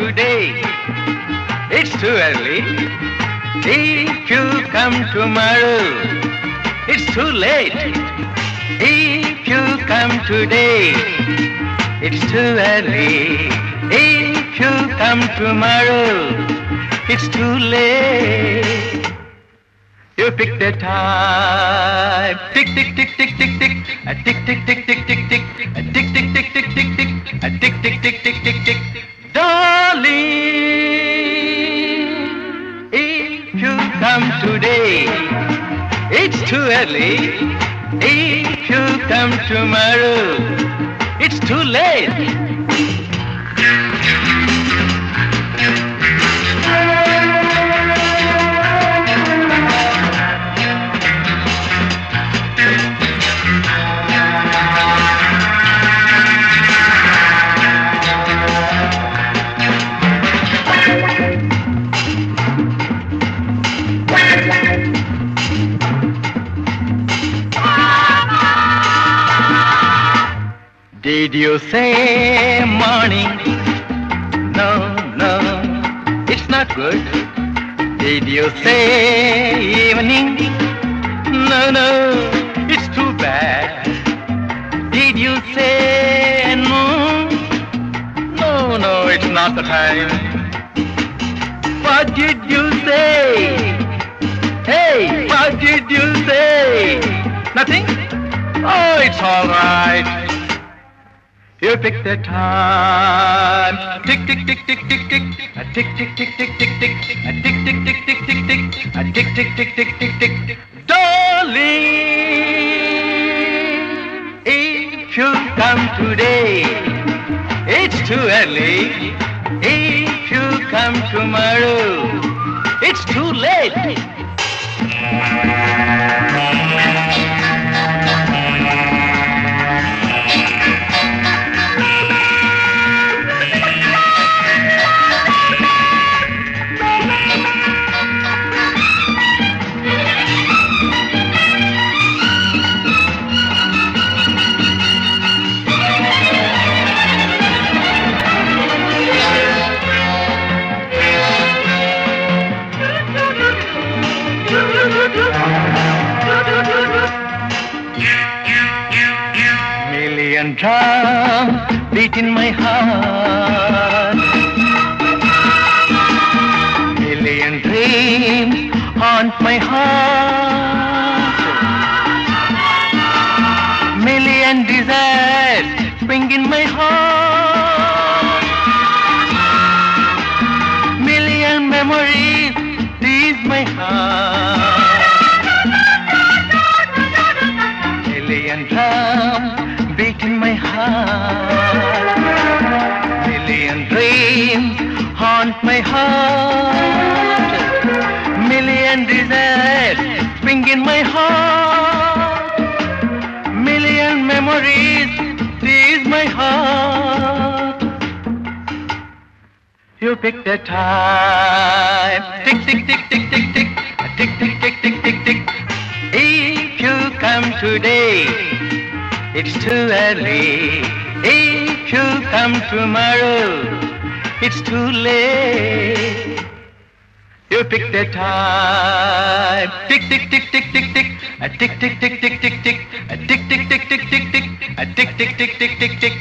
today, it's too early. If you come tomorrow, it's too late. If you come today, it's too early. If you come tomorrow, it's too late. You pick the time. Tick, tick, tick, tick, tick, tick. A tick, tick, tick, tick, tick, tick. A tick, tick, tick, tick, tick, tick. A tick, tick, tick, tick, tick, tick. Darling, if you come today, it's too early. If you come tomorrow, it's too late. Did you say morning? No, no, it's not good. Did you say evening? No, no, it's too bad. Did you say noon? No, no, it's not the time. What did you say? Hey, what did you say? Nothing? Oh, it's all right. You pick the time. Tick, tick, tick, tick, tick, tick. A tick, tick, tick, tick, tick, tick. A tick, tick, tick, tick, tick, tick. A tick, tick, tick, tick, tick, tick. Darling, if you come today, it's too early. If you come tomorrow, it's too late. Million drums beat in my heart. Million dreams haunt my heart. Million desires spring in my heart. Million memories tease my heart. Million drums beat in my heart. Million dreams haunt my heart. Million desires spring in my heart. Million memories tease my heart. You pick the time. Tick, tick, tick, tick, tick, tick. Tick, tick, tick, tick, tick, tick. If you come today, it's too early. If you come tomorrow, it's too late. You pick the time. Tick, tick, tick, tick, tick, tick. A tick, tick, tick, tick, tick, tick. A tick, tick, tick, tick, tick, tick. A tick, tick, tick, tick, tick, tick.